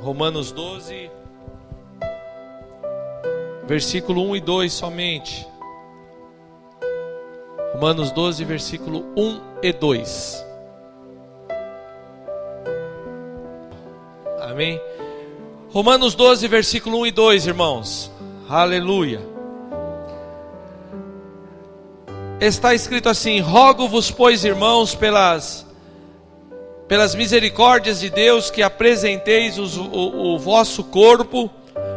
Romanos 12, versículo 1 e 2 somente. Romanos 12, versículo 1 e 2. Amém? Romanos 12, versículo 1 e 2, irmãos. Aleluia. Está escrito assim: rogo-vos, pois, irmãos, pelas misericórdias de Deus, que apresenteis o vosso corpo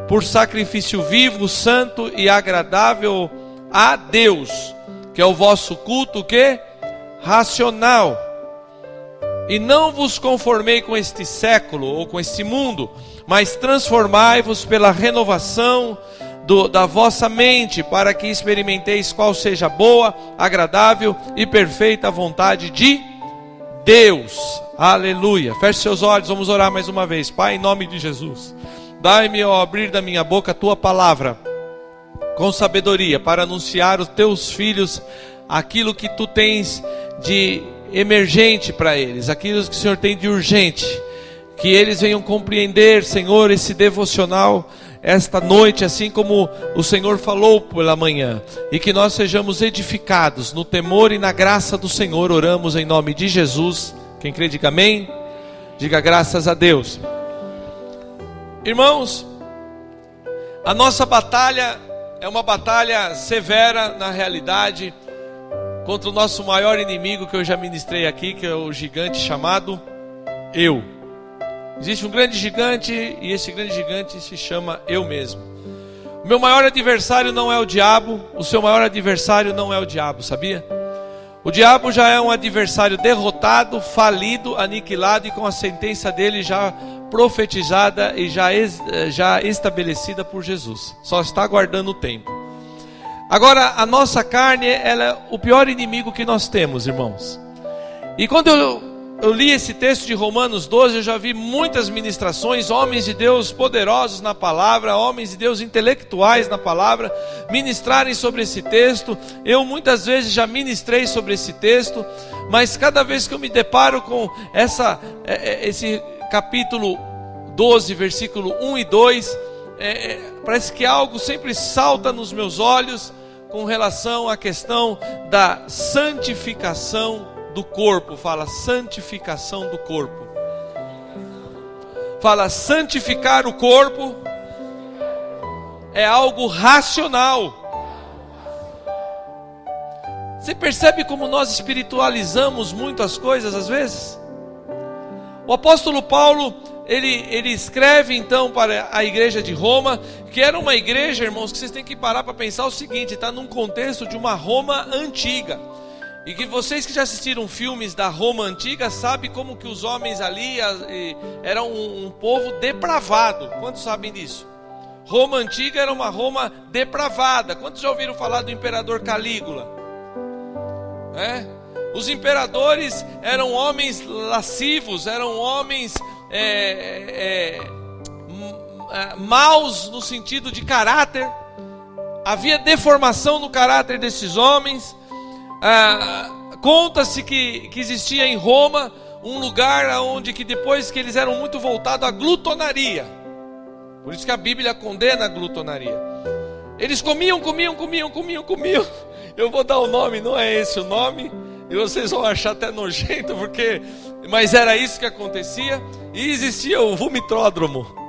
por sacrifício vivo, santo e agradável a Deus, que é o vosso culto, que? Racional. E não vos conformei com este século, ou com este mundo, mas transformai-vos pela renovação da vossa mente, para que experimenteis qual seja a boa, agradável e perfeita vontade de Deus. Aleluia. Feche seus olhos, vamos orar mais uma vez. Pai, em nome de Jesus, dai-me ao abrir da minha boca a tua palavra, com sabedoria, para anunciar aos teus filhos aquilo que tu tens de emergente para eles, aquilo que o Senhor tem de urgente, que eles venham compreender, Senhor, esse devocional esta noite, assim como o Senhor falou pela manhã, e que nós sejamos edificados no temor e na graça do Senhor. Oramos em nome de Jesus. Quem crê, diga amém. Diga graças a Deus. Irmãos, a nossa batalha é uma batalha severa, na realidade, contra o nosso maior inimigo, que eu já ministrei aqui, que é o gigante chamado eu. Existe um grande gigante, e esse grande gigante se chama eu mesmo. O meu maior adversário não é o diabo, o seu maior adversário não é o diabo, sabia? O diabo já é um adversário derrotado, falido, aniquilado, e com a sentença dele já profetizada e já estabelecida por Jesus. Só está aguardando o tempo. Agora, a nossa carne, ela é o pior inimigo que nós temos, irmãos. E quando eu li esse texto de Romanos 12, eu já vi muitas ministrações, homens de Deus poderosos na palavra, homens de Deus intelectuais na palavra, ministrarem sobre esse texto. Eu muitas vezes já ministrei sobre esse texto, mas cada vez que eu me deparo com esse capítulo 12, versículo 1 e 2, parece que algo sempre salta nos meus olhos com relação à questão da santificação do corpo. Fala santificação do corpo. Fala, santificar o corpo é algo racional. Você percebe como nós espiritualizamos muito as coisas às vezes? O apóstolo Paulo, ele escreve então para a igreja de Roma, que era uma igreja, irmãos, que vocês têm que parar para pensar o seguinte: está num contexto de uma Roma antiga. E que vocês que já assistiram filmes da Roma antiga sabem como que os homens ali eram um povo depravado. Quantos sabem disso? Roma antiga era uma Roma depravada. Quantos já ouviram falar do imperador Calígula? Os imperadores eram homens lascivos, eram homens maus no sentido de caráter. Havia deformação no caráter desses homens. Conta-se que existia em Roma um lugar onde que depois que eles eram muito voltados à glutonaria. Por isso que a Bíblia condena a glutonaria. Eles comiam. Eu vou dar o nome, não é esse o nome, e vocês vão achar até nojento, mas era isso que acontecia. E existia o vomitródromo.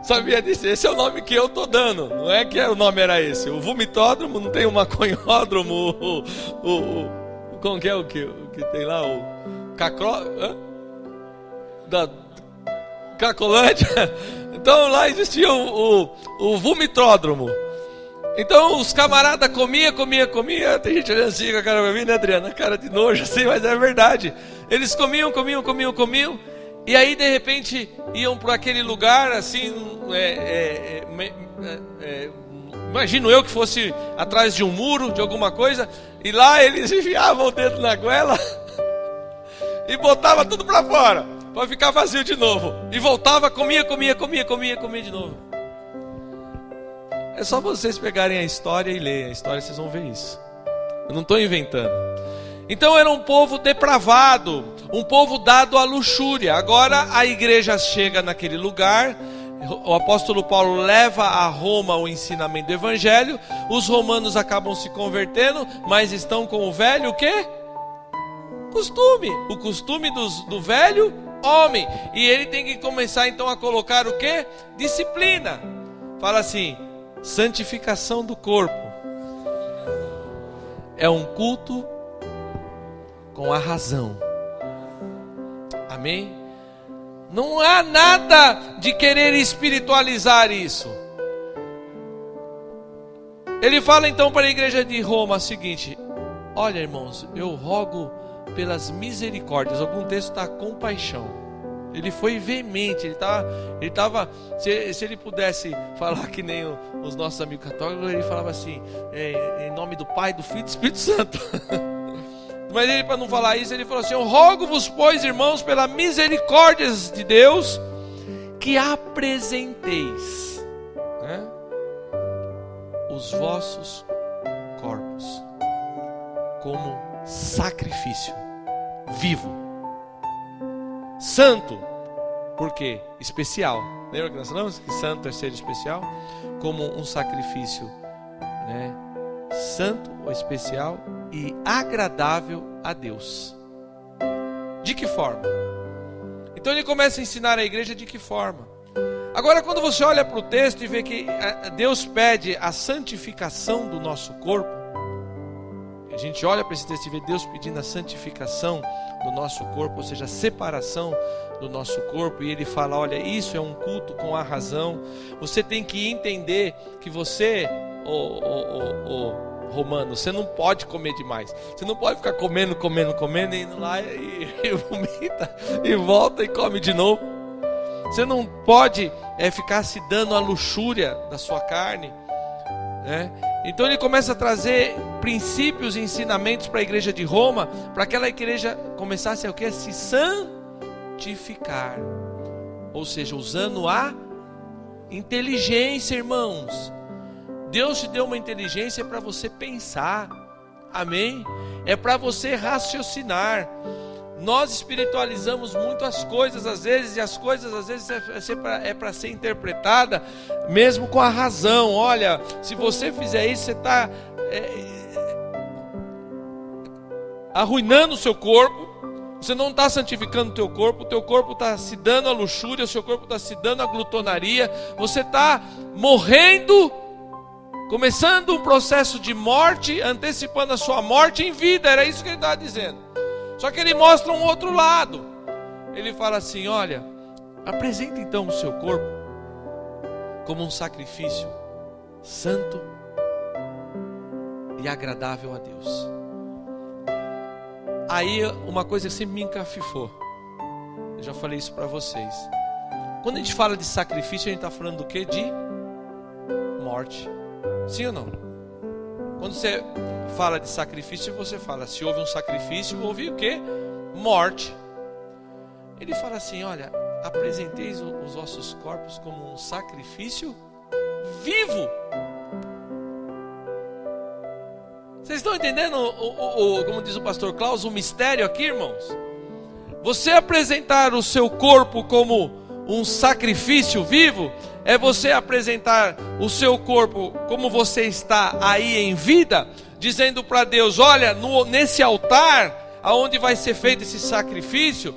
Sabia disso? Esse é o nome que eu estou dando. Não é que o nome era esse. O vomitódromo, não tem o maconhódromo, como que é o que tem lá? O da Cracolândia. Então lá existia o vomitródromo. Então os camaradas comia. Tem gente olhando assim com a cara pra mim, né, Adriana? Cara de nojo assim, mas é verdade. Eles comiam. E aí de repente iam para aquele lugar assim, imagino eu que fosse atrás de um muro, de alguma coisa, e lá eles enfiavam o dedo na goela e botava tudo para fora, para ficar vazio de novo. E voltava, comia de novo. É só vocês pegarem a história e lerem a história, vocês vão ver isso. Eu não estou inventando. Então era um povo depravado, um povo dado à luxúria. Agora a igreja chega naquele lugar, o apóstolo Paulo leva a Roma o ensinamento do evangelho, os romanos acabam se convertendo, mas estão com o velho o quê? Costume, o costume do velho homem, e ele tem que começar então a colocar o quê? Disciplina. Fala assim: santificação do corpo é um culto com a razão. Amém? Não há nada de querer espiritualizar isso. Ele fala então para a igreja de Roma o seguinte: olha, irmãos, eu rogo pelas misericórdias. Algum texto está compaixão. Ele foi veemente, ele estava, se ele pudesse falar que nem os nossos amigos católicos, ele falava assim, em nome do Pai, do Filho e do Espírito Santo. Mas ele, para não falar isso, ele falou assim: eu rogo-vos, pois, irmãos, pela misericórdia de Deus, que apresenteis, né, os vossos corpos como sacrifício vivo, santo. Por quê? Especial. Lembra que nós falamos que santo é ser especial? Como um sacrifício, né, santo ou especial e agradável a Deus. De que forma? Então ele começa a ensinar a igreja de que forma. Agora, quando você olha para o texto e vê que Deus pede a santificação do nosso corpo, a gente olha para esse texto e vê Deus pedindo a santificação do nosso corpo, ou seja, a separação do nosso corpo, e ele fala: olha, isso é um culto com a razão. Você tem que entender que você, romano, você não pode comer demais. Você não pode ficar comendo, e indo lá e vomita, e volta e come de novo. Você não pode ficar se dando a luxúria da sua carne, né? Então ele começa a trazer princípios e ensinamentos para a igreja de Roma, para que aquela igreja começasse a o quê? Se santificar. Ou seja, usando a inteligência, irmãos. Deus te deu uma inteligência para você pensar. Amém? É para você raciocinar. Nós espiritualizamos muito as coisas às vezes, e as coisas às vezes é para ser interpretada mesmo com a razão. Olha, se você fizer isso, você está arruinando o seu corpo. Você não está santificando o teu corpo está se dando à luxúria, o seu corpo está se dando à glutonaria, você está morrendo, começando um processo de morte, antecipando a sua morte em vida. Era isso que ele estava dizendo. Só que ele mostra um outro lado. Ele fala assim: olha, apresenta então o seu corpo como um sacrifício santo e agradável a Deus. Aí uma coisa que sempre me encafifou, eu já falei isso para vocês. Quando a gente fala de sacrifício, a gente está falando do quê? De morte. Sim ou não? Quando você fala de sacrifício, você fala: se houve um sacrifício, houve o quê? Morte. Ele fala assim: olha, apresenteis os vossos corpos como um sacrifício vivo. Vocês estão entendendo, como diz o pastor Klaus, o mistério aqui, irmãos? Você apresentar o seu corpo como um sacrifício vivo é você apresentar o seu corpo como você está aí em vida, dizendo para Deus: olha, nesse altar aonde vai ser feito esse sacrifício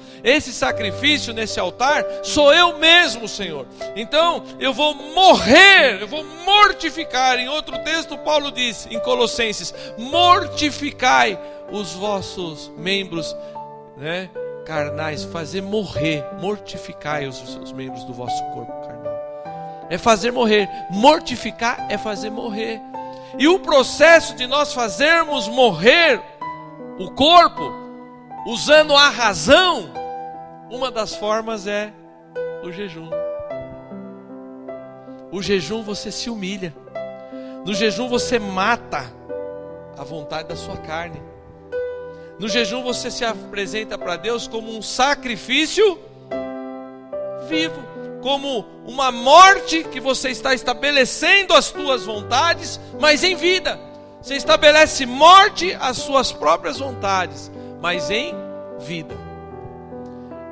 nesse altar sou eu mesmo, Senhor. Então eu vou morrer, eu vou mortificar. Em outro texto Paulo diz em Colossenses: mortificai os vossos membros, né, carnais, fazer morrer, mortificai os membros do vosso corpo carnal. É fazer morrer. Mortificar é fazer morrer. E o processo de nós fazermos morrer o corpo, usando a razão, uma das formas é o jejum. O jejum você se humilha. No jejum você mata a vontade da sua carne. No jejum você se apresenta para Deus como um sacrifício vivo, como uma morte que você está estabelecendo as tuas vontades, mas em vida. Você estabelece morte às suas próprias vontades, mas em vida.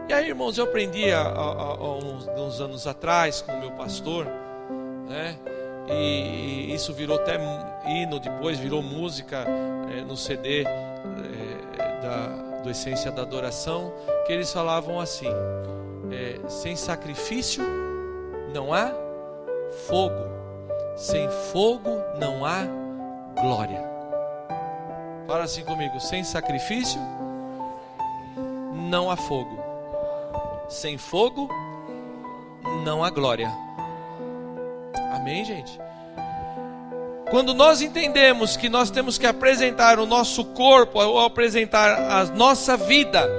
E aí, irmãos, eu aprendi há uns anos atrás com o meu pastor, né? E isso virou até hino, depois virou música no CD do Essência da Adoração, que eles falavam assim: sem sacrifício não há fogo, sem fogo não há glória. Fala assim comigo: sem sacrifício não há fogo, sem fogo não há glória. Amém, gente? Quando nós entendemos que nós temos que apresentar o nosso corpo, ou apresentar a nossa vida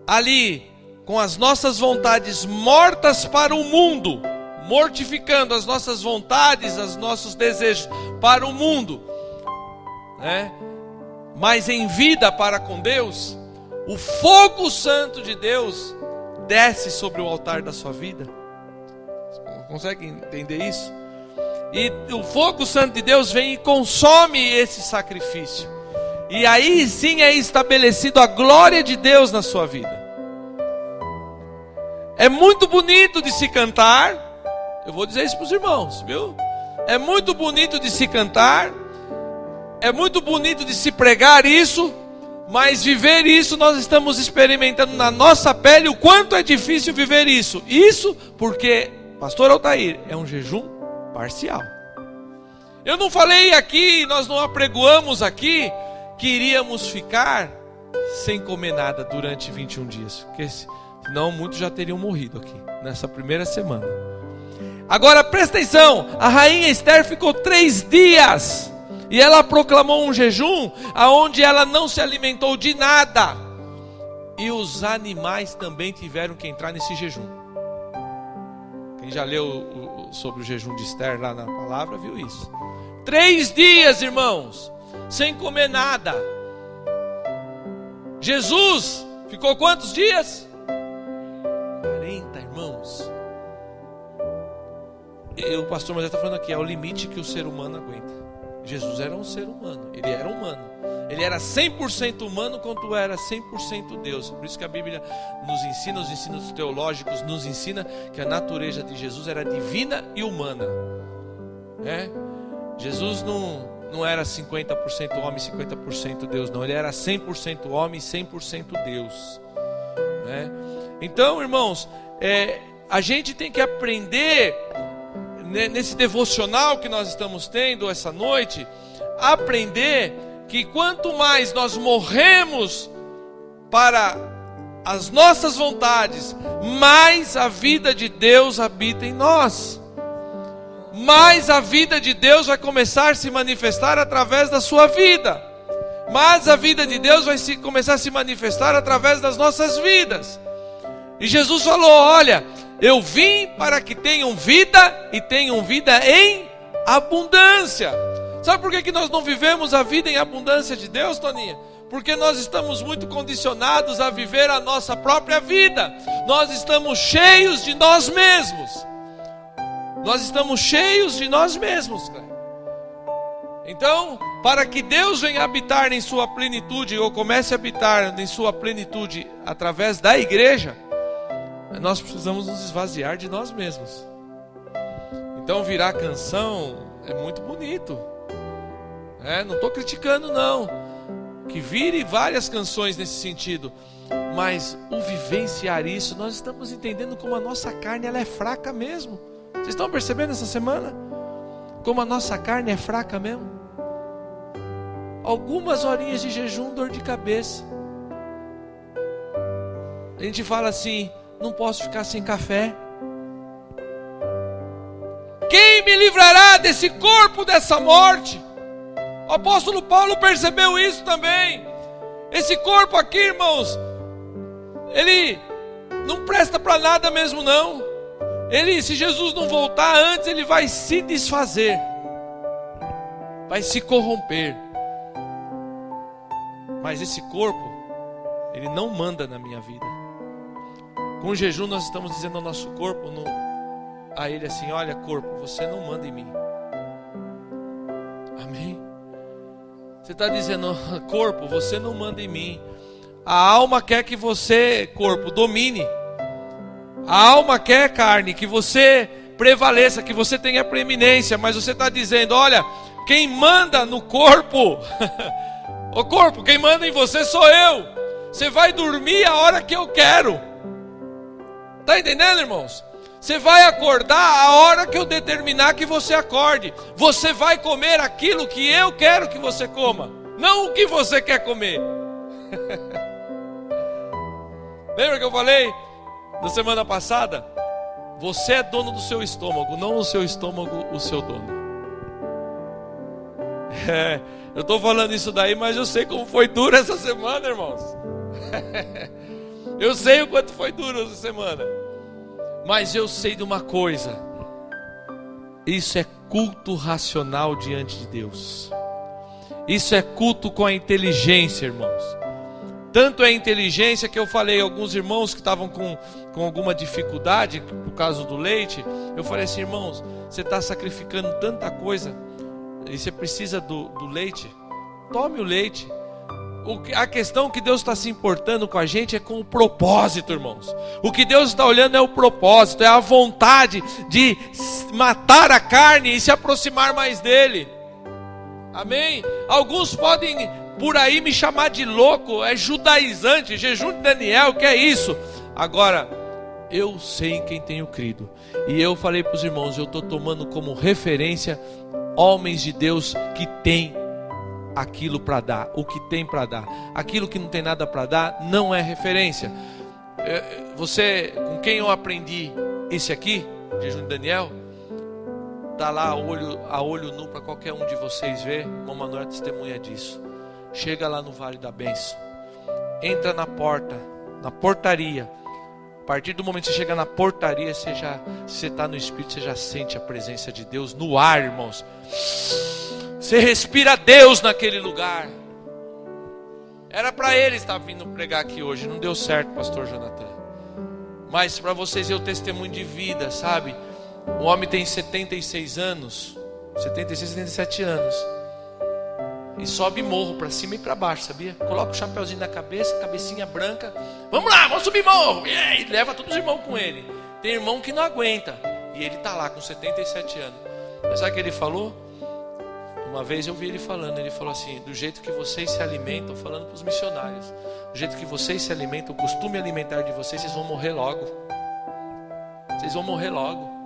ali, com as nossas vontades mortas para o mundo, mortificando as nossas vontades, os nossos desejos para o mundo, né? Mas em vida para com Deus, o fogo santo de Deus desce sobre o altar da sua vida. Consegue entender isso? E o fogo santo de Deus vem e consome esse sacrifício. E aí sim é estabelecido a glória de Deus na sua vida. É muito bonito de se cantar. Eu vou dizer isso para os irmãos, viu? É muito bonito de se cantar. É muito bonito de se pregar isso. Mas viver isso, nós estamos experimentando na nossa pele o quanto é difícil viver isso. Isso porque, pastor Altair, é um jejum parcial. Eu não falei aqui, nós não apregoamos aqui que iríamos ficar sem comer nada durante 21 dias. Porque senão muitos já teriam morrido aqui nessa primeira semana. Agora presta atenção, a rainha Esther ficou 3 dias e ela proclamou um jejum aonde ela não se alimentou de nada. E os animais também tiveram que entrar nesse jejum. Quem já leu sobre o jejum de Esther lá na palavra viu isso. 3 dias, irmãos, sem comer nada. Jesus ficou quantos dias? 40, irmãos. E o pastor Moisés está falando aqui, é o limite que o ser humano aguenta. Jesus era um ser humano, ele era humano. Ele era 100% humano quanto era 100% Deus. Por isso que a Bíblia nos ensina, os ensinos teológicos nos ensina que a natureza de Jesus era divina e humana. Jesus não era 50% homem e 50% Deus, não. Ele era 100% homem e 100% Deus. Então, irmãos, a gente tem que aprender, nesse devocional que nós estamos tendo essa noite, aprender que quanto mais nós morremos para as nossas vontades, mais a vida de Deus habita em nós. Mais a vida de Deus vai começar a se manifestar através da sua vida. Mais a vida de Deus vai começar a se manifestar através das nossas vidas. E Jesus falou: olha, eu vim para que tenham vida e tenham vida em abundância. Sabe por que nós não vivemos a vida em abundância de Deus, Toninha? Porque nós estamos muito condicionados a viver a nossa própria vida. Nós estamos cheios de nós mesmos. Nós estamos cheios de nós mesmos, cara. Então, para que Deus venha habitar em sua plenitude, ou comece a habitar em sua plenitude através da igreja, nós precisamos nos esvaziar de nós mesmos. Então virar canção é muito bonito. Não estou criticando não. Que vire várias canções nesse sentido. Mas o vivenciar isso, nós estamos entendendo como a nossa carne ela é fraca mesmo. Vocês estão percebendo essa semana? Como a nossa carne é fraca mesmo? Algumas horinhas de jejum, dor de cabeça. A gente fala assim: não posso ficar sem café. Quem me livrará desse corpo, dessa morte? O apóstolo Paulo percebeu isso também. Esse corpo aqui, irmãos, ele não presta para nada mesmo não. Se Jesus não voltar antes, ele vai se desfazer, vai se corromper. Mas esse corpo, ele não manda na minha vida. Com o jejum nós estamos dizendo ao nosso corpo, a ele assim: olha corpo, você não manda em mim. Amém? Você está dizendo: corpo, você não manda em mim. A alma quer que você, corpo, domine. A alma quer, carne, que você prevaleça, que você tenha preeminência. Mas você está dizendo, olha, quem manda no corpo, o corpo, quem manda em você sou eu. Você vai dormir a hora que eu quero. Está entendendo, irmãos? Você vai acordar a hora que eu determinar que você acorde. Você vai comer aquilo que eu quero que você coma, não o que você quer comer. Lembra que eu falei na semana passada? Você é dono do seu estômago, não o seu estômago o seu dono. Eu estou falando isso daí, mas eu sei como foi duro essa semana, irmãos. Eu sei o quanto foi duro essa semana. Mas eu sei de uma coisa: isso é culto racional diante de Deus. Isso é culto com a inteligência, irmãos. Tanto é inteligência que eu falei a alguns irmãos que estavam com alguma dificuldade por causa do leite. Eu falei assim, irmãos, você está sacrificando tanta coisa e você precisa do leite. Tome o leite. A questão que Deus está se importando com a gente é com o propósito, irmãos. O que Deus está olhando é o propósito, é a vontade de matar a carne e se aproximar mais dele. Amém? Alguns podem por aí me chamar de louco, é judaizante, jejum de Daniel, que é isso? Agora, eu sei em quem tenho crido. E eu falei para os irmãos, eu estou tomando como referência homens de Deus que têm aquilo para dar, o que tem para dar. Aquilo que não tem nada para dar não é referência. Você, com quem eu aprendi esse aqui, jejum de Daniel, está lá a olho nu para qualquer um de vocês ver. Irmão Manuel é testemunha disso. Chega lá no Vale da Bênção, entra na porta, na portaria. A partir do momento que você chega na portaria, se você está no Espírito, você já sente a presença de Deus no ar, irmãos. Você respira Deus naquele lugar. Era para ele estar vindo pregar aqui hoje, não deu certo, pastor Jonathan. Mas para vocês é o testemunho de vida, sabe? O homem tem 76 anos, 76, 77 anos. E sobe morro para cima e para baixo, sabia? Coloca o chapeuzinho na cabeça, cabecinha branca. Vamos lá, vamos subir morro. E leva todos os irmãos com ele. Tem irmão que não aguenta. E ele está lá com 77 anos. Mas sabe o que ele falou? Uma vez eu vi ele falando. Ele falou assim, do jeito que vocês se alimentam, falando para os missionários, do jeito que vocês se alimentam, o costume alimentar de vocês, vocês vão morrer logo. Vocês vão morrer logo.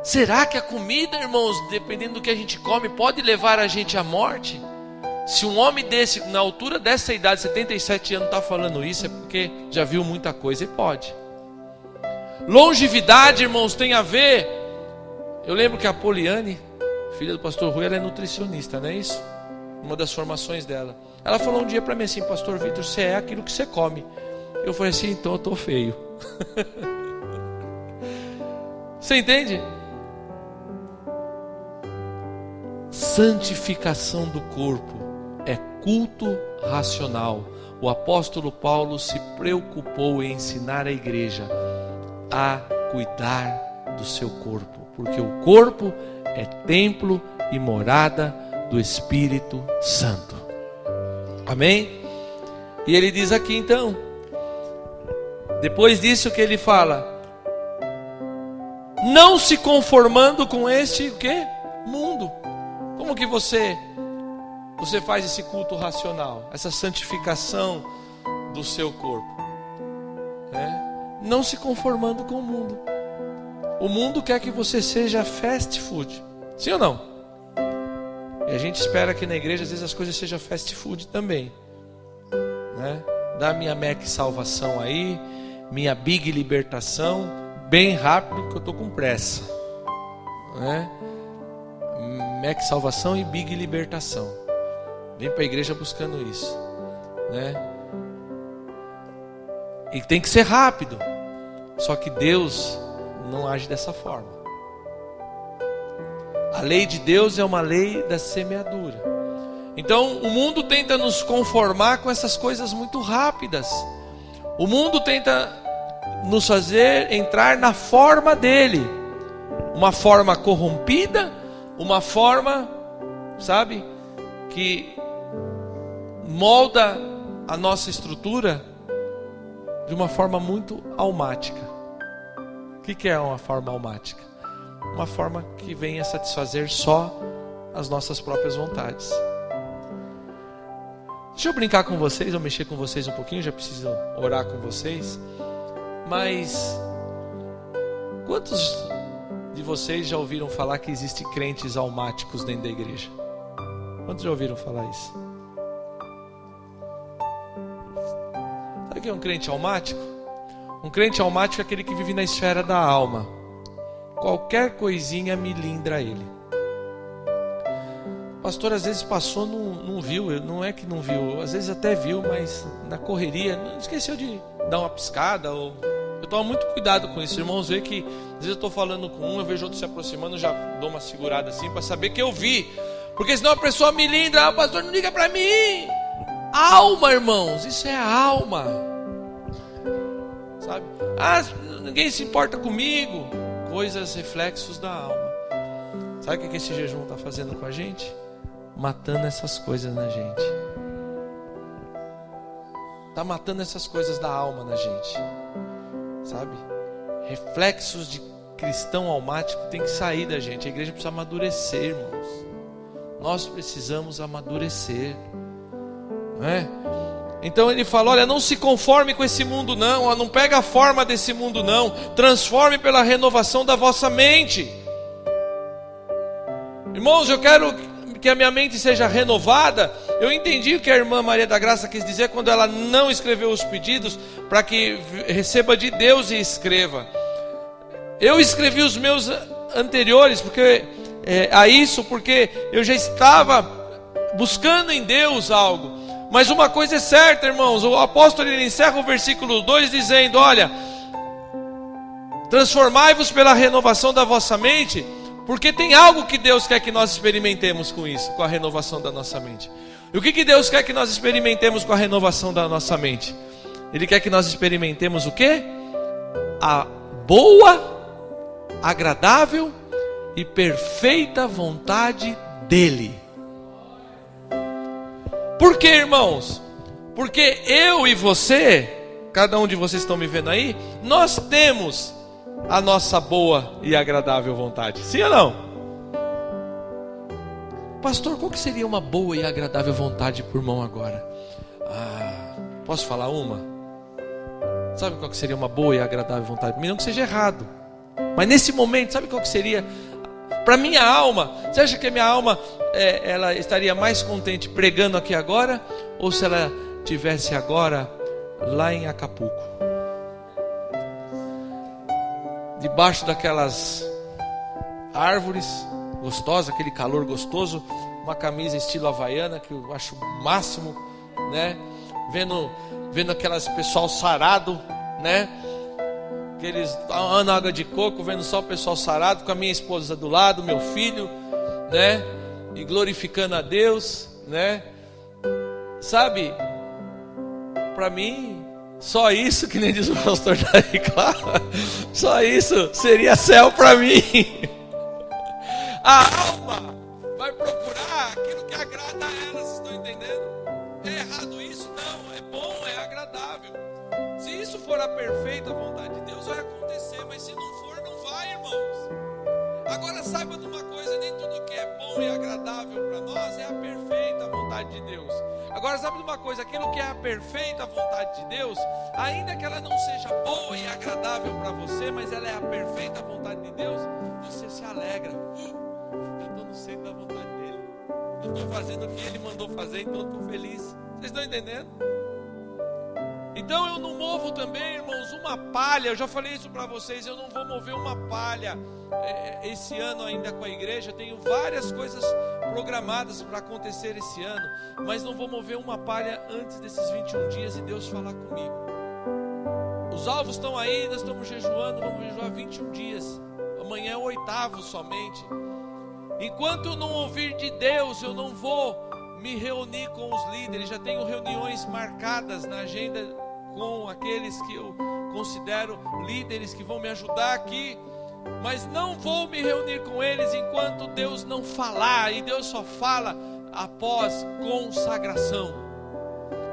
Será que a comida, irmãos, dependendo do que a gente come, pode levar a gente à morte? Se um homem desse, na altura dessa idade, 77 anos, está falando isso, é porque já viu muita coisa e pode. Longevidade, irmãos, tem a ver. Eu lembro que a Poliane, filha do pastor Rui, ela é nutricionista, não é isso? Uma das formações dela. Ela falou um dia para mim assim, pastor Vitor, você é aquilo que você come. Eu falei assim, então eu estou feio. Você entende? Santificação do corpo é culto racional. O apóstolo Paulo se preocupou em ensinar a igreja a cuidar do seu corpo, porque o corpo é templo e morada do Espírito Santo. Amém? E ele diz aqui então, depois disso que ele fala, não se conformando com este o quê? Mundo. Como que você faz esse culto racional, essa santificação do seu corpo? Não se conformando com o mundo. O mundo quer que você seja fast food, sim ou não? E a gente espera que na igreja às vezes as coisas sejam fast food também, né? Dá minha Mac salvação aí, minha Big libertação, bem rápido que eu estou com pressa, né? Mac salvação e Big libertação. Vem para a igreja buscando isso, né? E tem que ser rápido. Só que Deus não age dessa forma. A lei de Deus é uma lei da semeadura. Então o mundo tenta nos conformar com essas coisas muito rápidas. O mundo tenta nos fazer entrar na forma dele. Uma forma corrompida, uma forma, sabe, que molda a nossa estrutura de uma forma muito almática. O que é uma forma almática? Uma forma que venha satisfazer só as nossas próprias vontades. Deixa eu brincar com vocês, ou mexer com vocês um pouquinho, já preciso orar com vocês. Mas quantos de vocês já ouviram falar que existem crentes almáticos dentro da igreja? Quantos já ouviram falar isso? Sabe o que é um crente almático? Um crente almático é aquele que vive na esfera da alma. Qualquer coisinha milindra ele. O pastor às vezes passou, não viu, não é que não viu, às vezes até viu, mas na correria, não esqueceu de dar uma piscada. Eu tomo muito cuidado com isso, irmãos, vê que às vezes eu estou falando com um, eu vejo outro se aproximando, eu já dou uma segurada assim para saber que eu vi, porque senão a pessoa me lindra, o pastor não liga para mim. Alma, irmãos, isso é alma, sabe? Ninguém se importa comigo, coisas, reflexos da alma. Sabe o que esse jejum está fazendo com a gente? Matando essas coisas na gente. Está matando essas coisas da alma na gente, sabe? Reflexos de cristão almático tem que sair da gente. A igreja precisa amadurecer, irmãos. Nós precisamos amadurecer, não é? Então ele fala, olha, não se conforme com esse mundo não, não pega a forma desse mundo não, transforme pela renovação da vossa mente. Irmãos, eu quero que a minha mente seja renovada. Eu entendi o que a irmã Maria da Graça quis dizer quando ela não escreveu os pedidos, para que receba de Deus e escreva. Eu escrevi os meus anteriores porque eu já estava buscando em Deus algo. Mas uma coisa é certa, irmãos, o apóstolo ele encerra o versículo 2 dizendo, olha, transformai-vos pela renovação da vossa mente, porque tem algo que Deus quer que nós experimentemos com isso, com a renovação da nossa mente. E o que Deus quer que nós experimentemos com a renovação da nossa mente? Ele quer que nós experimentemos o quê? A boa, agradável e perfeita vontade dEle. Por quê, irmãos? Porque eu e você, cada um de vocês estão me vendo aí, nós temos a nossa boa e agradável vontade. Sim ou não? Pastor, qual que seria uma boa e agradável vontade por irmão agora? Posso falar uma? Sabe qual que seria uma boa e agradável vontade? Não que seja errado, mas nesse momento, sabe qual que seria? Para minha alma, você acha que a minha alma ela estaria mais contente pregando aqui agora, ou se ela tivesse agora lá em Acapulco, debaixo daquelas árvores gostosas, aquele calor gostoso, uma camisa estilo havaiana que eu acho o máximo, né? Vendo aquelas pessoal sarado, né? Aqueles tomando água de coco, vendo só o pessoal sarado, com a minha esposa do lado, meu filho, né? E glorificando a Deus, né? Sabe? Para mim, só isso, que nem diz o pastor Daí, claro, só isso seria céu para mim. A alma vai procurar aquilo que agrada a ela, vocês estão entendendo? É errado isso? Não, é bom, é agradável. Se isso for a perfeita vontade de Deus, vai acontecer, mas se não for, não vai, irmãos. Agora saiba de uma coisa, nem tudo que é bom e agradável para nós é a perfeita vontade de Deus. Agora sabe de uma coisa, aquilo que é a perfeita vontade de Deus, ainda que ela não seja boa e agradável para você, mas ela é a perfeita vontade de Deus, você se alegra. Eu estou no centro da vontade dele, eu estou fazendo o que ele mandou fazer, então eu estou feliz. Vocês estão entendendo? Então eu não movo também, irmãos, uma palha. Eu já falei isso para vocês, eu não vou mover uma palha esse ano ainda com a igreja. Eu tenho várias coisas programadas para acontecer esse ano, mas não vou mover uma palha antes desses 21 dias e Deus falar comigo. Os alvos estão aí, nós estamos jejuando, vamos jejuar 21 dias. Amanhã é o 8º somente. Enquanto eu não ouvir de Deus, eu não vou me reunir com os líderes. Já tenho reuniões marcadas na agenda com aqueles que eu considero líderes que vão me ajudar aqui, mas não vou me reunir com eles enquanto Deus não falar, e Deus só fala após consagração.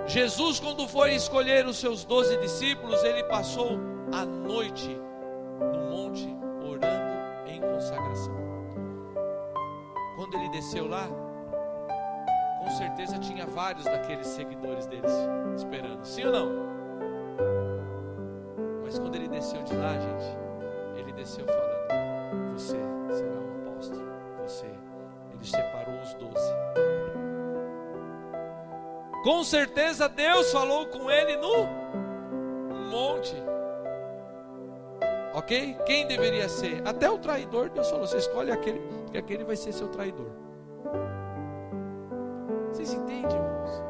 Jesus, quando foi escolher os seus 12 discípulos, ele passou a noite no monte orando em consagração. Quando ele desceu lá, com certeza tinha vários daqueles seguidores deles esperando, sim ou não? Mas quando ele desceu de lá, gente, ele desceu falando: você será um apóstolo, você. Ele separou os 12. Com certeza Deus falou com ele no monte. Ok? Quem deveria ser? Até o traidor, Deus falou: você escolhe aquele, porque aquele vai ser seu traidor. Vocês entendem, irmãos?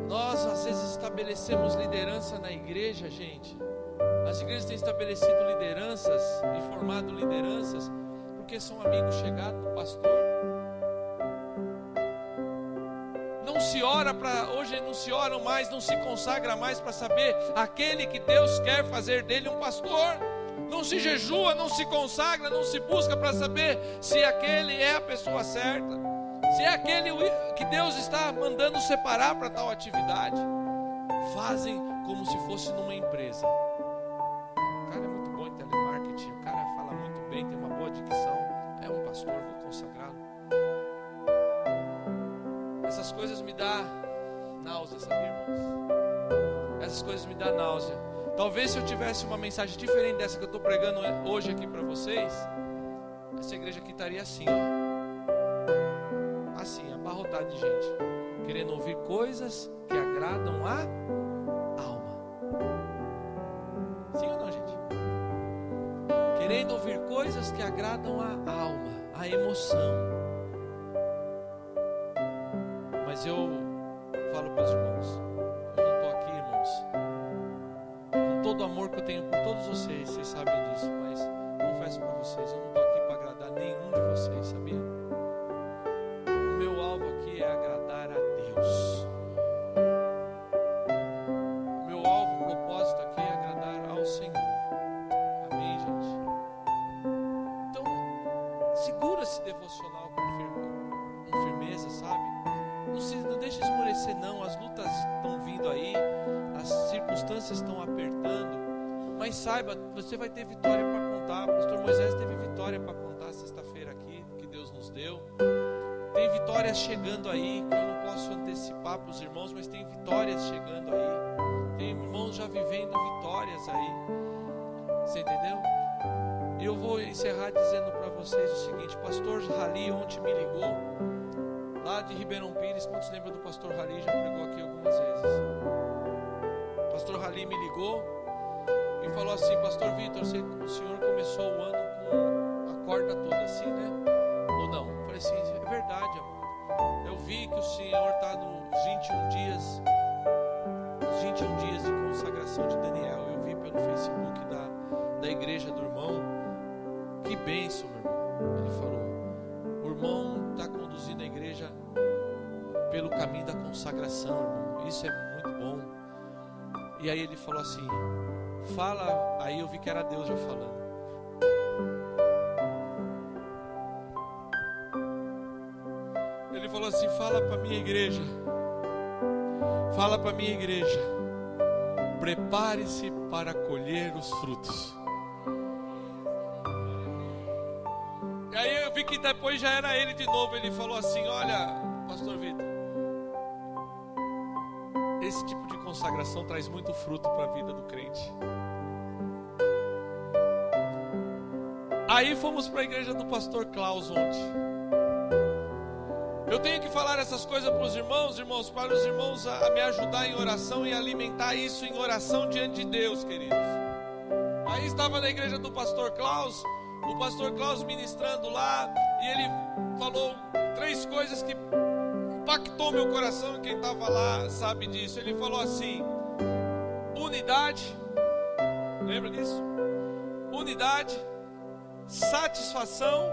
Nós às vezes estabelecemos liderança na igreja, gente. As igrejas têm estabelecido lideranças e formado lideranças porque são amigos chegados do pastor. Não se ora para, hoje não se ora mais, não se consagra mais para saber aquele que Deus quer fazer dele um pastor. Não se jejua, não se consagra, não se busca para saber se aquele é a pessoa certa, se é aquele que Deus está mandando separar para tal atividade. Fazem como se fosse numa empresa. O cara é muito bom em telemarketing, o cara fala muito bem, tem uma boa dicção, é um pastor, vou consagrá-lo. Essas coisas me dão náusea, sabia, irmãos? Essas coisas me dão náusea. Talvez se eu tivesse uma mensagem diferente dessa que eu estou pregando hoje aqui para vocês, essa igreja aqui estaria assim, ó. Assim, abarrotada de gente, querendo ouvir coisas que agradam a alma. Sim ou não, gente? Querendo ouvir coisas que agradam a alma, a emoção. Mas eu falo para os irmãos, eu não estou aqui, irmãos, com todo o amor que eu tenho por todos vocês, vocês sabem disso, mas confesso para vocês, eu não estou aqui para agradar nenhum de vocês, sabia? O meu alvo aqui é agradar a Deus. O meu alvo, o propósito aqui é agradar ao Senhor. Amém, gente? Então, segura esse devocional com firmeza, sabe? Não deixe esmorecer não, as lutas estão vindo aí, as circunstâncias estão apertando, mas saiba, você vai ter vitória para contar. O pastor Moisés teve vitória para contar sexta-feira aqui, que Deus nos deu. Tem vitórias chegando aí, que eu não posso antecipar para os irmãos, mas tem vitórias chegando aí. Tem irmãos já vivendo vitórias aí. Você entendeu? E eu vou encerrar dizendo para vocês o seguinte: pastor Rali ontem me ligou, lá de Ribeirão Pires. Quantos lembram do pastor Rali? Já pregou aqui algumas vezes. O pastor Rali me ligou e falou assim: pastor Vitor, o senhor começou o ano com a corda toda assim, né? Ou não? Eu falei assim: é verdade, amor. Eu vi que o senhor está nos 21 dias, os 21 dias de consagração de Daniel. Eu vi pelo Facebook da igreja do irmão. Que bênção, meu irmão. Ele falou: o irmão está conduzindo a igreja pelo caminho da consagração, irmão. Isso é muito bom. E aí ele falou assim: fala. Aí eu vi que era Deus já falando. Ele falou assim: fala para minha igreja, fala para minha igreja, prepare-se para colher os frutos. E aí eu vi que depois já era ele de novo. Ele falou assim: olha, pastor Vitor, esse tipo de consagração traz muito fruto para a vida do crente. Aí fomos para a igreja do pastor Klaus ontem. Eu tenho que falar essas coisas para os irmãos, para os irmãos a me ajudar em oração e alimentar isso em oração diante de Deus, queridos. Aí estava na igreja do pastor Klaus, o pastor Klaus ministrando lá, e ele falou 3 coisas que impactou meu coração, e quem estava lá sabe disso. Ele falou assim: unidade, lembra disso? Unidade, satisfação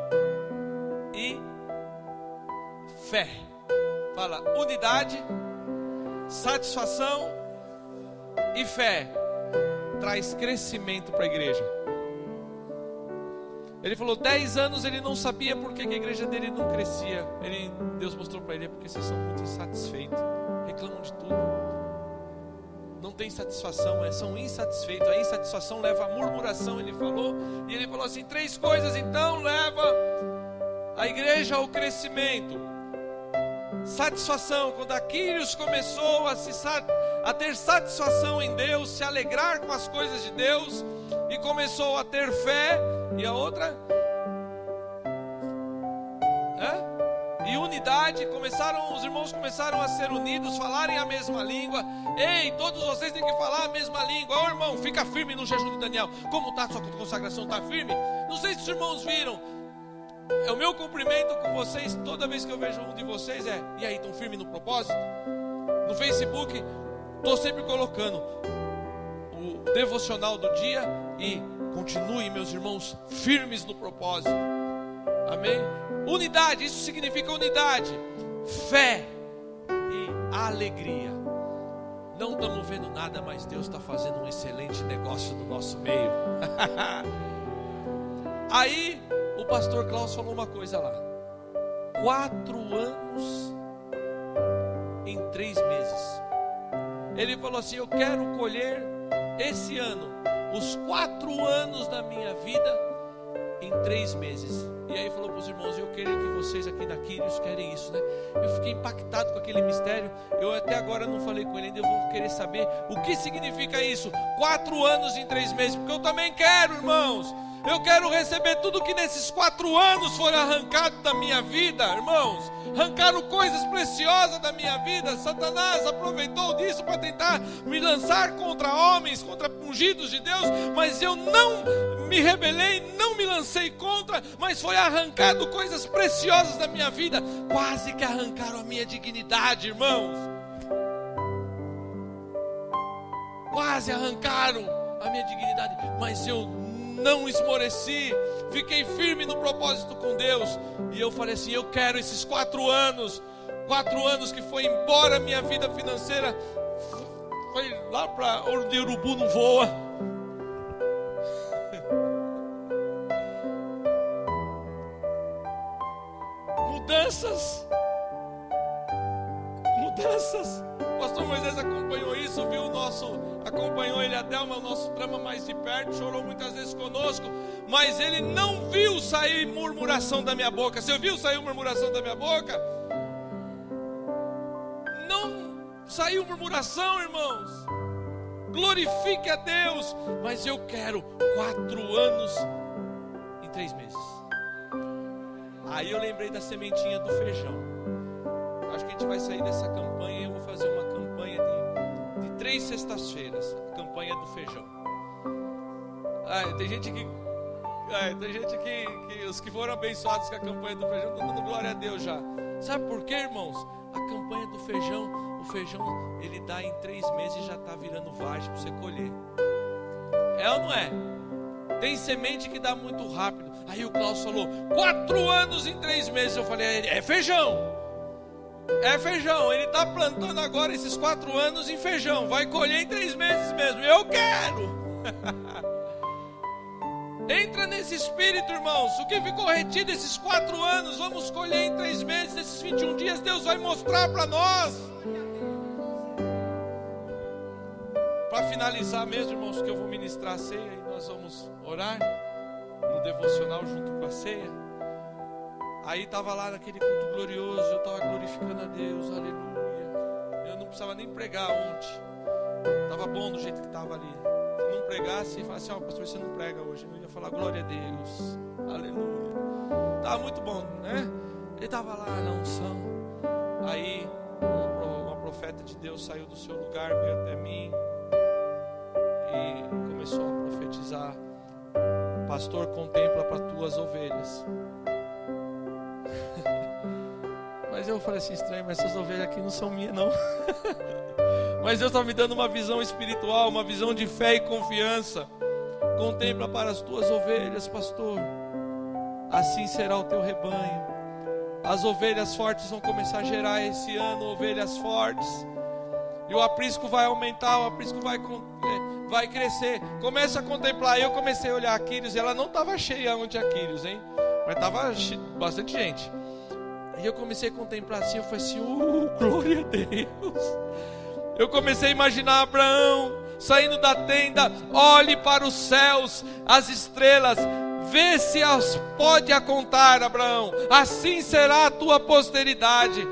e fé. Fala: unidade, satisfação e fé traz crescimento para a igreja. Ele falou, 10 anos ele não sabia por que a igreja dele não crescia. Deus mostrou para ele, é porque vocês são muito insatisfeitos, reclamam de tudo, não tem satisfação, são insatisfeitos. A insatisfação leva à murmuração, ele falou. E ele falou assim, 3 coisas então leva a igreja ao crescimento. Satisfação, quando Aquírios começou a ter satisfação em Deus, se alegrar com as coisas de Deus, e começou a ter fé. E a outra? E unidade. Os irmãos começaram a ser unidos, falarem a mesma língua. Ei, todos vocês têm que falar a mesma língua. Ô irmão, fica firme no jejum de Daniel. Como está a sua consagração? Está firme? Não sei se os irmãos viram. O meu cumprimento com vocês, toda vez que eu vejo um de vocês, e aí, estão firmes no propósito? No Facebook, estou sempre colocando o devocional do dia e continuem, meus irmãos, firmes no propósito. Amém? Unidade, isso significa unidade, fé e alegria. Não estamos vendo nada, mas Deus está fazendo um excelente negócio no nosso meio. Aí o pastor Klaus falou uma coisa lá: 4 anos em 3 meses. Ele falou assim, eu quero colher esse ano os 4 anos da minha vida em 3 meses. E aí falou para os irmãos, eu quero que vocês aqui da Quírios querem isso, né? Eu fiquei impactado com aquele mistério. Eu até agora não falei com ele ainda. Eu vou querer saber o que significa isso, 4 anos em 3 meses. Porque eu também quero, irmãos. Eu quero receber tudo que nesses 4 anos for arrancado da minha vida, irmãos. Arrancaram coisas preciosas da minha vida. Satanás aproveitou disso para tentar me lançar contra homens, contra ungidos de Deus. Mas eu não me rebelei, não me lancei contra, mas foi arrancado coisas preciosas da minha vida. Quase que arrancaram a minha dignidade, irmãos. Quase arrancaram a minha dignidade, mas eu não esmoreci, fiquei firme no propósito com Deus. E eu falei assim, eu quero esses 4 anos. 4 anos que foi embora a minha vida financeira. Foi lá para onde o urubu não voa. Mudanças. O pastor Moisés acompanhou isso, acompanhou ele, Adelma, o nosso drama mais de perto, chorou muitas vezes conosco, mas ele não viu sair murmuração da minha boca. Você viu sair murmuração da minha boca? Não saiu murmuração, irmãos. Glorifique a Deus. Mas eu quero 4 anos em 3 meses. Aí eu lembrei da sementinha do feijão. Acho que a gente vai sair dessa campanha e eu vou fazer uma campanha de 3 sextas-feiras. A campanha do feijão. Tem gente que os que foram abençoados com a campanha do feijão estão dando glória a Deus já. Sabe por quê, irmãos? A campanha do feijão, o feijão ele dá em 3 meses e já está virando vagem para você colher. É ou não é? Tem semente que dá muito rápido. Aí o Klaus falou, 4 anos em 3 meses. Eu falei, é feijão. É feijão, ele está plantando agora esses 4 anos em feijão. Vai colher em 3 meses mesmo. Eu quero. Entra nesse espírito, irmãos. O que ficou retido esses 4 anos, vamos colher em 3 meses. Nesses 21 dias Deus vai mostrar para nós. Para finalizar mesmo, irmãos, que eu vou ministrar a ceia e nós vamos orar no devocional junto com a ceia. Aí estava lá naquele culto glorioso, eu estava glorificando a Deus, aleluia. Eu não precisava nem pregar ontem, estava bom do jeito que estava ali. Se não pregasse, falasse, pastor, você não prega hoje. Eu ia falar, glória a Deus, aleluia. Estava muito bom, né? Ele estava lá na unção. Aí uma profeta de Deus saiu do seu lugar, veio até mim e começou a profetizar. Pastor, contempla para tuas ovelhas. Mas eu falei assim, estranho, mas essas ovelhas aqui não são minhas não. Mas Deus está me dando uma visão espiritual, uma visão de fé e confiança. Contempla para as tuas ovelhas, pastor. Assim será o teu rebanho. As ovelhas fortes vão começar a gerar esse ano, ovelhas fortes. E o aprisco vai aumentar, o aprisco vai vai crescer. Começa a contemplar. Eu comecei a olhar a Quírios e ela não estava cheia onde tinha Quírios, hein? Mas estava bastante gente. E eu comecei a contemplar assim, eu falei assim, glória a Deus. Eu comecei a imaginar Abraão saindo da tenda, olhe para os céus, as estrelas, vê se as pode a contar, Abraão, assim será a tua posteridade.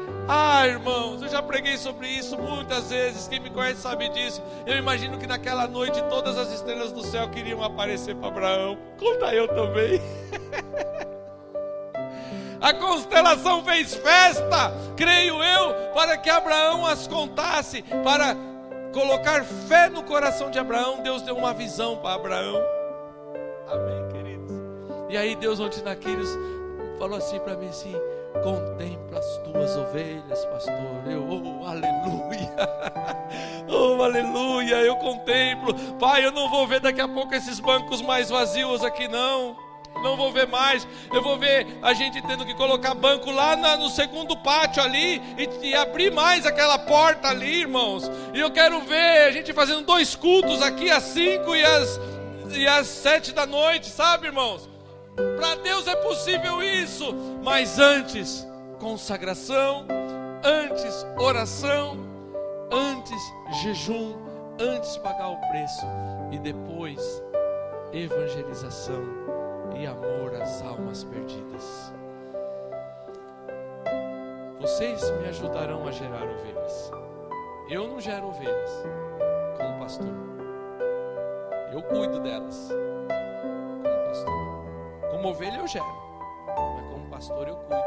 Irmãos, eu já preguei sobre isso muitas vezes, quem me conhece sabe disso. Eu imagino que naquela noite todas as estrelas do céu queriam aparecer para Abraão, conta eu também. A constelação fez festa, creio eu, para que Abraão as contasse, para colocar fé no coração de Abraão. Deus deu uma visão para Abraão. Amém, queridos? E aí Deus ontem naqueles falou assim para mim assim, contempla as tuas ovelhas, pastor. Eu, aleluia, aleluia, eu contemplo. Pai, eu não vou ver daqui a pouco esses bancos mais vazios aqui não vou ver mais. Eu vou ver a gente tendo que colocar banco lá no segundo pátio ali e abrir mais aquela porta ali, irmãos. E eu quero ver a gente fazendo 2 cultos aqui às 5 e às 7 da noite, sabe, irmãos? Para Deus é possível isso, mas antes consagração, antes oração, antes jejum, antes pagar o preço e depois evangelização e amor às almas perdidas. Vocês me ajudarão a gerar ovelhas. Eu não gero ovelhas como pastor, eu cuido delas como pastor. Como ovelha eu gero, mas como pastor eu cuido.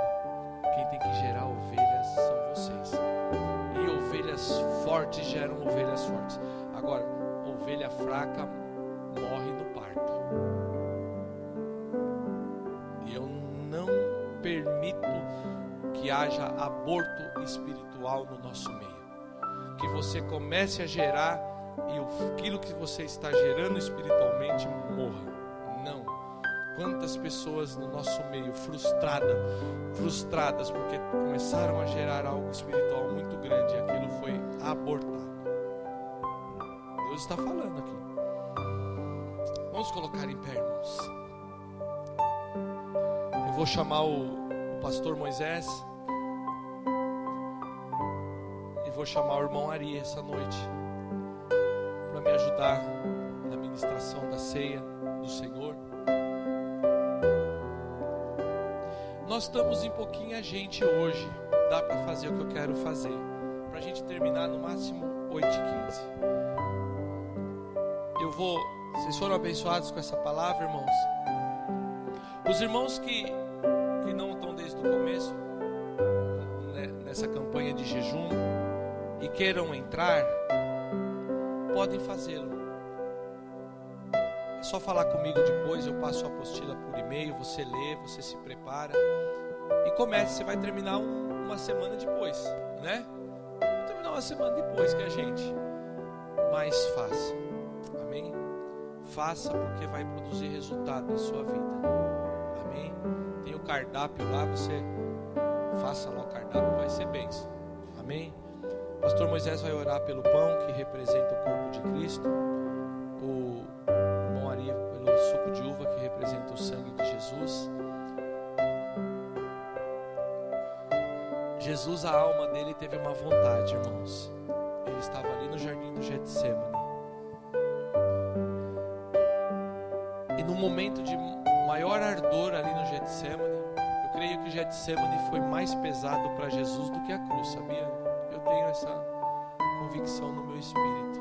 Quem tem que gerar ovelhas são vocês. E ovelhas fortes geram ovelhas fortes. Agora, ovelha fraca morre no parto. E eu não permito que haja aborto espiritual no nosso meio. Que você comece a gerar e aquilo que você está gerando espiritualmente morra. Não. Quantas pessoas no nosso meio frustradas porque começaram a gerar algo espiritual muito grande e aquilo foi abortado. Deus está falando aqui. Vamos colocar em pé, irmãos. Eu vou chamar o pastor Moisés e vou chamar o irmão Ari essa noite para me ajudar na ministração da ceia do Senhor. Nós estamos em pouquinha gente hoje. Dá para fazer o que eu quero fazer, para a gente terminar no máximo 8h15. Vocês foram abençoados com essa palavra, irmãos? Os irmãos que não estão desde o começo, né, nessa campanha de jejum, e queiram entrar, podem fazê-lo. É só falar comigo depois, eu passo a apostila por e-mail, você lê, você se prepara e comece. Você vai terminar uma semana depois, né? Vai terminar uma semana depois que a gente, mas faça, amém? Faça, porque vai produzir resultado na sua vida, amém? Tem o cardápio lá, você faça lá o cardápio, vai ser bênção, amém? Pastor Moisés vai orar pelo pão que representa o corpo de Cristo, o irmão Ari pelo suco de uva que representa o sangue de Jesus. Jesus, a alma dele teve uma vontade, irmãos. Ele estava ali no jardim do Getsemane. E no momento de maior ardor ali no Getsemane, eu creio que o Getsemane foi mais pesado para Jesus do que a cruz, sabia? Eu tenho essa convicção no meu espírito.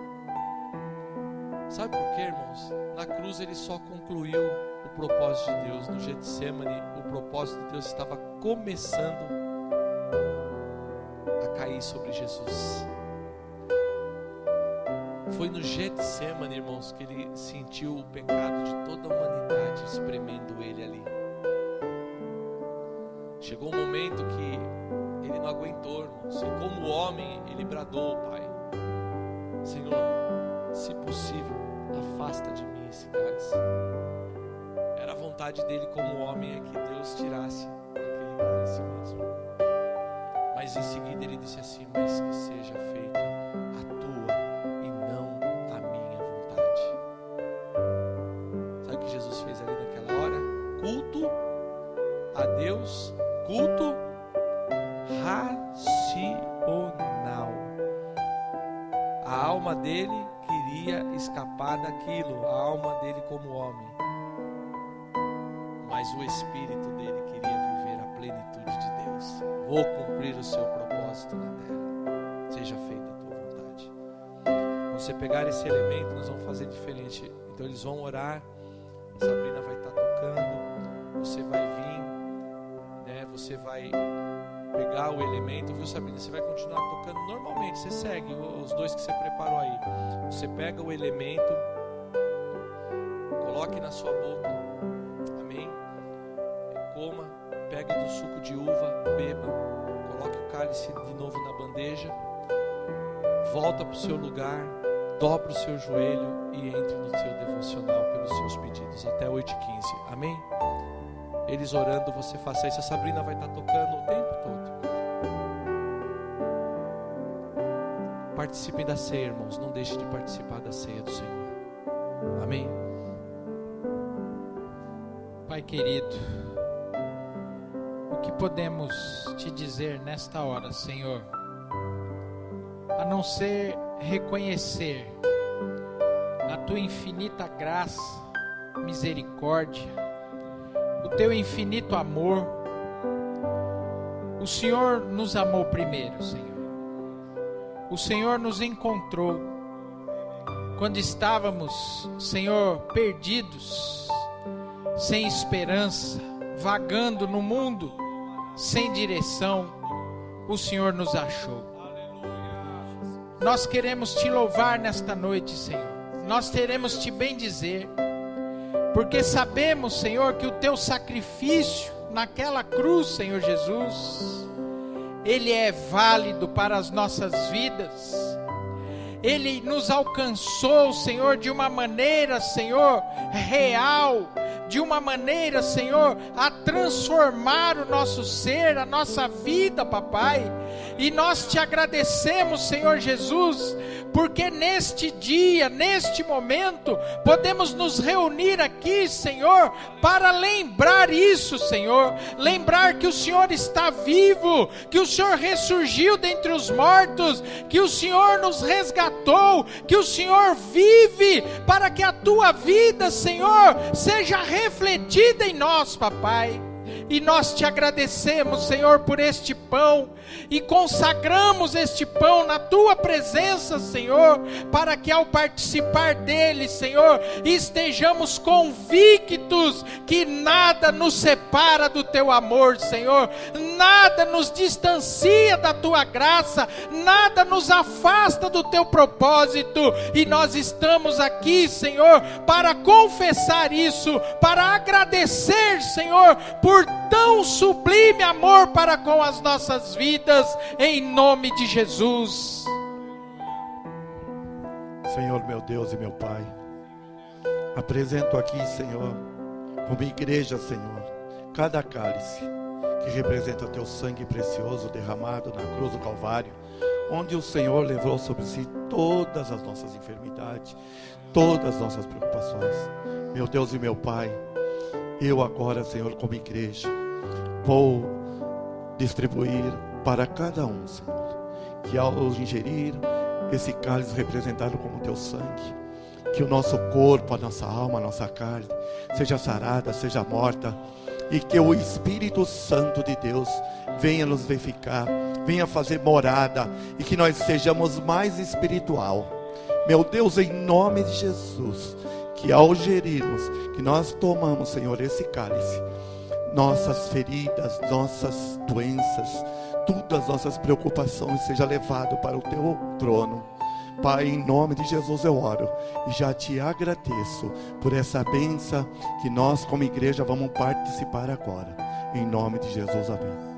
Sabe por quê, irmãos? Na cruz ele só concluiu o propósito de Deus. No Getsemane, o propósito de Deus estava começando a cair sobre Jesus. Foi no Getsemane, irmãos, que ele sentiu o pecado de toda a humanidade espremendo ele ali. Chegou um momento que ele não aguentou, irmãos, e como homem ele bradou ao Pai: Senhor, se possível, afasta de mim esse cálice. Era a vontade dele como homem, é que Deus tirasse aquele cálice mesmo. Mas em seguida ele disse assim: mas que seja feita a tua e não a minha vontade. alma dele queria escapar daquilo, a alma dele como homem. Mas o espírito dele queria viver a plenitude de Deus. Vou cumprir o seu propósito na terra. Seja feita a tua vontade. Quando você pegar esse elemento, nós vamos fazer diferente. Então eles vão orar, a Sabrina vai estar tocando, você vai vir, né? Você vai pegar o elemento, viu, Sabrina? Você vai continuar tocando normalmente, você segue os dois que você preparou aí. Você pega o elemento, coloque na sua boca, amém? Coma, pegue do suco de uva, beba, coloque o cálice de novo na bandeja, volta para o seu lugar, dobra o seu joelho e entre no seu devocional pelos seus pedidos até 8h15, amém? Eles orando, você faça isso. A Sabrina vai estar tocando o tempo todo. Participem da ceia, irmãos. Não deixe de participar da ceia do Senhor. Amém. Pai querido, o que podemos te dizer nesta hora, Senhor, a não ser reconhecer a tua infinita graça, misericórdia, o teu infinito amor. O Senhor nos amou primeiro, Senhor. O Senhor nos encontrou quando estávamos, Senhor, perdidos, sem esperança, vagando no mundo, sem direção. O Senhor nos achou. Nós queremos te louvar nesta noite, Senhor. Nós queremos te bendizer, porque sabemos, Senhor, que o teu sacrifício naquela cruz, Senhor Jesus, ele é válido para as nossas vidas. Ele nos alcançou, Senhor, de uma maneira, Senhor, real, de uma maneira, Senhor, a transformar o nosso ser, a nossa vida, papai. E nós te agradecemos, Senhor Jesus, porque neste dia, neste momento, podemos nos reunir aqui, Senhor, para lembrar isso, Senhor. Lembrar que o Senhor está vivo, que o Senhor ressurgiu dentre os mortos, que o Senhor nos resgatou, que o Senhor vive, para que a tua vida, Senhor, seja refletida em nós, papai. E nós te agradecemos, Senhor, por este pão, e consagramos este pão na tua presença, Senhor, para que ao participar dele, Senhor, estejamos convictos que nada nos separa do teu amor, Senhor, nada nos distancia da tua graça, nada nos afasta do teu propósito. E nós estamos aqui, Senhor, para confessar isso, para agradecer, Senhor, por tão sublime amor para com as nossas vidas, em nome de Jesus. Senhor, meu Deus e meu Pai, apresento aqui, Senhor, como igreja, Senhor, cada cálice que representa teu sangue precioso derramado na cruz do Calvário, onde o Senhor levou sobre si todas as nossas enfermidades, todas as nossas preocupações. Meu Deus e meu Pai, eu agora, Senhor, como igreja, vou distribuir para cada um, Senhor, que ao ingerir esse cálice representado como teu sangue, que o nosso corpo, a nossa alma, a nossa carne seja sarada, seja morta, e que o Espírito Santo de Deus venha nos verificar, venha fazer morada, e que nós sejamos mais espiritual. Meu Deus, em nome de Jesus, que ao gerirmos, que nós tomamos, Senhor, esse cálice, nossas feridas, nossas doenças, todas as nossas preocupações seja levado para o teu trono. Pai, em nome de Jesus eu oro e já te agradeço por essa bênção que nós como igreja vamos participar agora. Em nome de Jesus, amém.